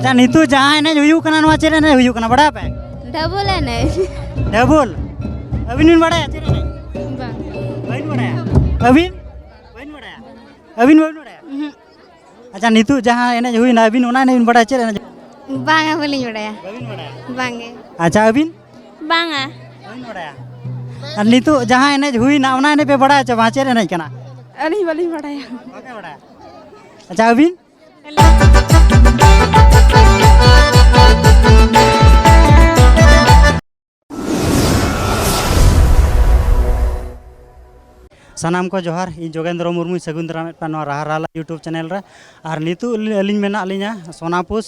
अच्छा नितु जहाँ एने हुयुक कना नवा चेर एने हुयुक कना बड़ा पे डबल एनएच डबल अबिन बिन बड़ा चेर एने bang बाइन बड़ा अबिन बाइन बड़ा अबिन बाइन बड़ा अच्छा नितु जहाँ एने हुई ना अबिन ओना ने बिन बड़ा चेर एने bang boleh berdaya बाइन बड़ा bang अच्छा अबिन bang बाइन बड़ा और नितु जहाँ एने हुई ना ओना ने पे बड़ा च वहाँ चेर एने कना अरे boleh berdaya ओके बड़ा अच्छा अबिन सानाम को जोहार इन जोगेंद्र मुर्मू सगुन दाराम राहा राला यूट्यूब चैनल रे और नितु अलिंग मेना अलिंगा सोनापुस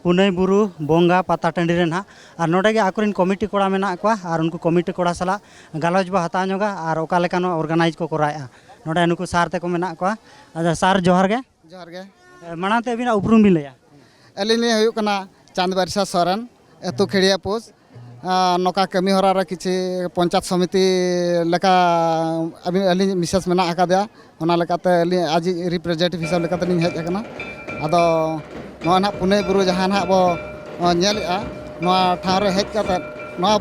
पुनई बुरु बोंगा पता टंडी रे ना और नोडे गे आकुरिन कमिटी कोड़ा मेना को और उनको कमिटी कोड़ा सला गालोज बा हता ñoगा और ओका लेकान ऑर्गेनाइज को कराया नोडे नुकु सार ते को मेना को अच्छा सार जोहार गे मानाते अबिना उपरुम बिन लया अलिनी हुयुक कना चांदबारिसा सोरेन एतु खेड़िया पोस नौका कमी हरा रे किछि पंचायत समिति लेका अभी अली मिसेस मेना आकादया ओना लेकाते अली आज रिप्रेजेंटेटिव हिसाब लेकाते नि हेज कना आदो नोआ ना पुने बुरु जहां ना बो नेलआ नोआ ठाव रे हेज काते नोआ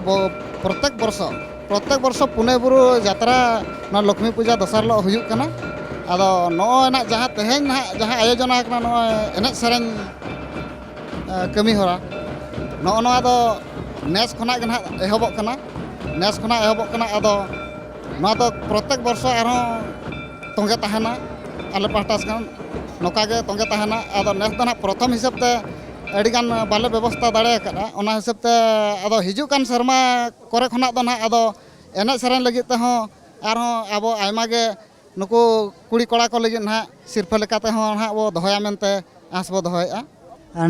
प्रत्येक वर्ष पुने बुरु यात्रा नोआ लक्ष्मी पूजा दसर लो हुयुक कना आदो नोआ ना जहां तेहेन ना जहां आयोजना कना नोआ एने सेरेन कमी हरा नोआ नोआ दो नेस खना गना एहबक कना नेस खना एहबक कना आदो नोआ दो प्रत्येक वर्ष आरो तोंगे तहना आले पाहटा सकान नोका गे तोंगे तहना आदो नेस दना प्रथम हिसाब ते अडिगान बाले व्यवस्था दाड़े करा ओना हिसाब ते आदो हिजु कान शर्मा करे खना दो ना आदो एने सेरेन लगी ते हो आरो आबो आयमा गे नुकु कुड़ी कोड़ा को लगी ना सिरफा लेकाते हो ना बो दहया मेनते आस बो दहया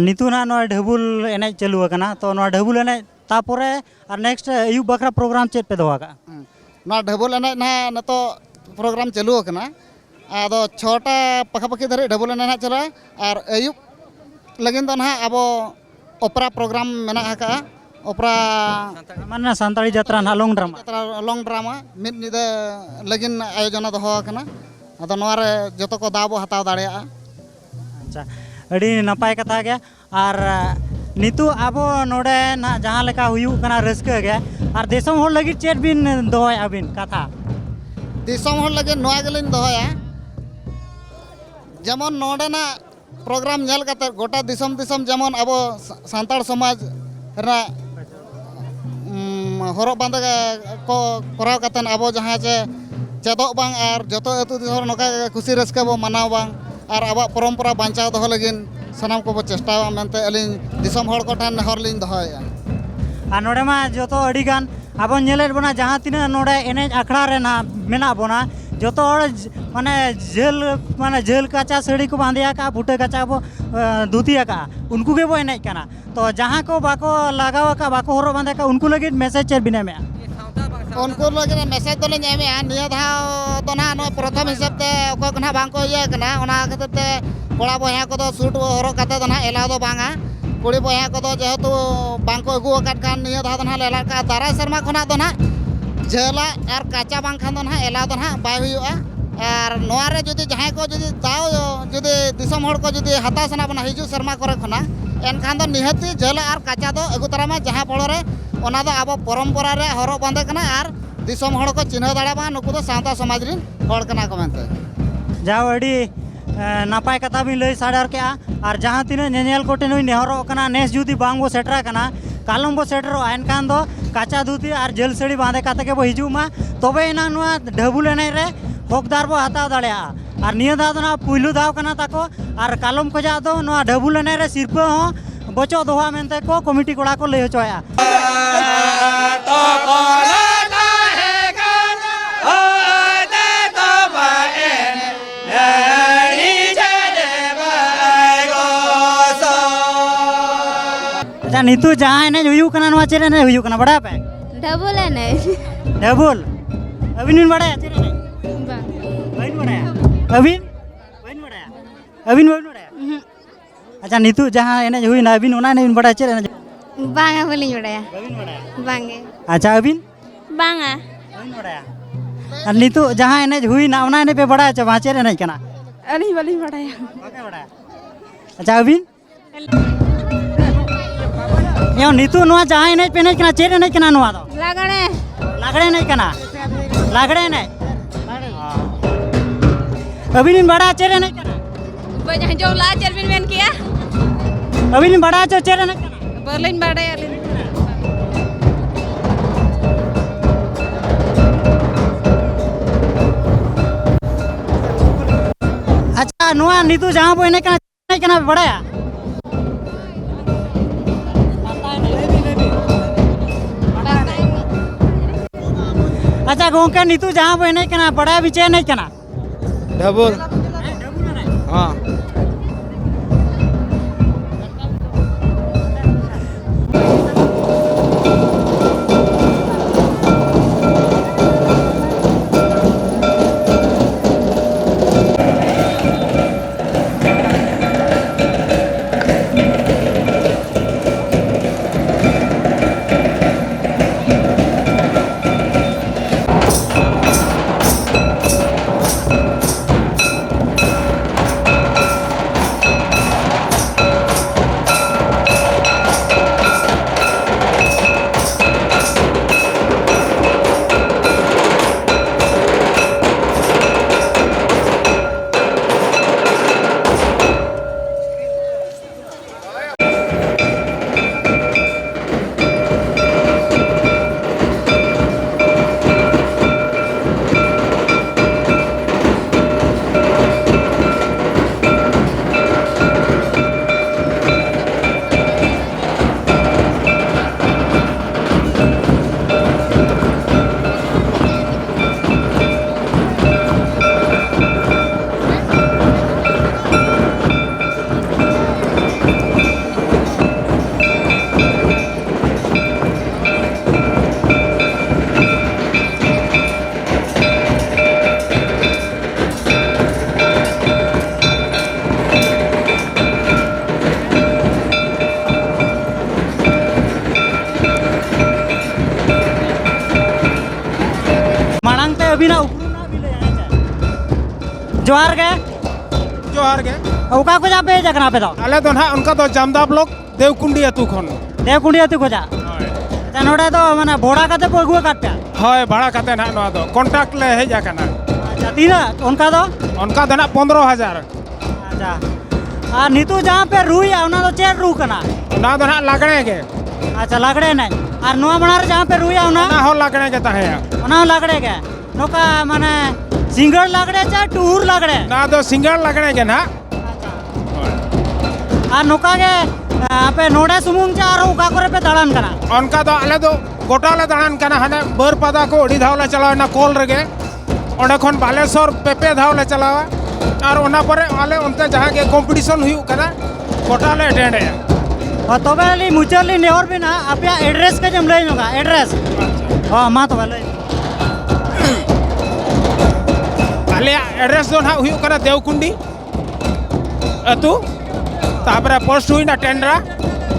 नितु ना नोआ ढबुल एने चालू कना तो नोआ ढबुल एने तापरे और नेक्स्ट अयुब बकरा प्रोग्राम चेत पे दोहा का ना ढबुल एने ना नतो प्रोग्राम चालू कना आदो 6टा पखापखि धरे ढबुल एने ना चला और अयुब लगिन दो ना आबो ओपरा प्रोग्राम मेना का ओपरा माने सांताड़ी यात्रा ना लॉन्ग ड्रामा मिड निदे लगिन आयोजना दोहा कना आदो नोआ रे जतो को दाबो हताव दाड़ेया अच्छा अड़ी नपाय कथा गया और नितु आबो नोडे ना जहाँ लेका हुयुक कना रस्का गया और देशम होड़ लगी चेट बिन दोहय अबिन कथा दिसम होड़ लगे नोआ गेलिन दोहया जेमन नोडे ना प्रोग्राम नेल काते गोटा दिसम जेमन आबो सांताड़ समाज रा हरो बांधे को कराव कातन आबो जहाँ जे चेदो बांग और जतो अतु दिसम नोका खुशी रस्का बो मनाव बांग और आबा परंपरा बांचाव दो लगिन सनाम को चेष्टा मेनते अलिन दिसम हर को ठान हर लिन दहया और नोडे मा जतो अडिगान आबो नेलेट बना जहाँ तीना नोडे एनेज अखड़ा रे ना मेना बोना जतो माने झेल काचा साड़ी को बांधिया का फुटे काचा बो धुतिया का उनको के बो एनेज कना तो जहाँ को बाको लगावा का बाको हरो बांधे का उनको लगी मैसेज चेर बिना में उनको लगे मैसेज तो लेने में निया था तो ना नो प्रथम हिसाब ते ओको कना बांग को ये कना ओना खातिर ते कोड़ा बया को तो सूट हरो काते तो ना एला दो बांगा कुड़ी बया को तो जेहेतु बांग को अगु काट कान निया था ना लेला का दारा शर्मा खना तो ना झेला और काचा बांग खान तो ना एला तो ना बाय हुआ और नोआ रे जदी जहां को जदी ताव जदी दिसम हड़ को जदी हता सना बना हिजु शर्मा करे खना एन खान तो निहती झेला और काचा दो अगु तरा में जहां पड़ो रे ओना दो आबो परंपरा रे हरो बांधे कना और दिसम हड़ को चिन्ह दाड़ा बा नुकु दो सावता समाज रिन हड़ कना को मेनते जाओ अड़ी नापाय कथा भी लई साड़ार के और जहाँ तीन नेल को टेन नेहरो कना नेस जुदी बांग बो सेटरा कना कालम बो सेटरो एनखान दो काचा धुती और जेल साड़ी बांधे काते के बो हिजुमा तबे एना नुआ ढबुल एने रे हकदार बो हताव दाड़ेया और निया दाव दो ना पुइलु दाव कना ताको और कालम खजा दो नुआ ढबुल एने रे सिरपा हो बचो दोहा मेनते को कमिटी कोड़ा को लई होचोया अच्छा नितु जहाँ एने हुयुक कना नवा चेर एने हुयुक कना बड़ा पे डबल एनएच डबल अबिन बिन बड़ा चेर एने bang बाइन बड़ा अबिन बाइन बड़ा अबिन बाइन बड़ा अच्छा नितु जहाँ एने हुई ना अबिन ओना ने बिन बड़ा चेर एने bang boleh berdaya अबिन बड़ा bang अच्छा अबिन bang बाइन बड़ा और नितु जहाँ एने हुई ना ओना ने पे बड़ा च वहाँ चेर एने कना अरे boleh berdaya ओके बड़ा अच्छा अबिन यो नीतू नवा जहाँ एनेज पे एनेज कना चेर एनेज कना नवा दो लागणे लागड़े नहीं कना लागड़े नहीं अभी नहीं बड़ा चेर नहीं कना banyak jauh lajar bin kia अभी नहीं बड़ा चेर नहीं कना berlin badai alin अच्छा नवा नीतू जहाँ पे एनेज कना नहीं कना बड़ा या अच्छा गोंके नीतू जहाँ पे नहीं कना बड़ा बिचे नहीं कना डबल हाँ अभी ना उपरू ना भी ले जाना जोहार के जोहार के ओका को जा पे जकना पे दो आले तो ना उनका तो जामदा ब्लॉक देवकुंडी अतु खन देवकुंडी अतु को जा अच्छा नोडे तो माने भोड़ा काते को अगुआ काटता हाय भाड़ा काते ना नवा दो कांटेक्ट ले हे जा कना अच्छा तीना उनका उनका तो ना 15000 अच्छा आ नीतू जहाँ पे रुई है उना तो चेर रू कना ना तो ना लागणे के अच्छा लागड़े नहीं और नवा बनार जहाँ पे रुई है उना ना हो लागणे के ताहे उना लागड़े के नोका माने सिंगल लागड़े चा टूर लागड़े ना तो सिंगल लागणे के ना आ नोका के पे नोडे सुमुंग चा और उका करे पे दड़ान कना उनका तो आले तो गोटा ले दाड़ान कना हने बर पदा को ओडी धाव ले चलाव ना कोल रगे ओंडे खन बालेश्वर पेपे धाव ले चलावा और ओना परे आले उनते जहां के कंपटीशन हुई कना गोटा ले अटेंड है और तबे ली मुचरली नेहर भी ना आपया एड्रेस के जम लई नोका एड्रेस हां मा तो लई आले एड्रेस दो ना हुई कना देवकुंडी अतु तापरे पोस्ट हुई ना टेंडरा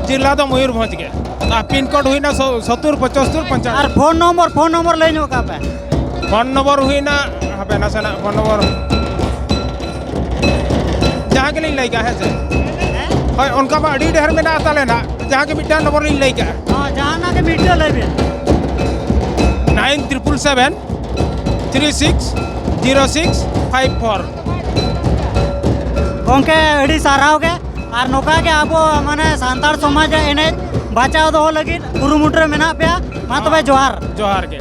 जिला तो मयूरभंज के पिन कोड हुई ना 70 75 55 और फोन नंबर लई नोका पे फोन नंबर हुई ना हबे ना सना फोन नंबर जहां के लिए लइका है से हाय उनका बा अडी ढेर में ना ताले ना जहां के मिटा नंबर लिए लइका हां जहां ना के मीटर लेबे 9777 360654 गोंके अडी साराव के और नोका के आबो माने सांतार समाज एने बचाव दो लगी कुरुमुट्रे मेना पे मा तबे जोहार जोहार के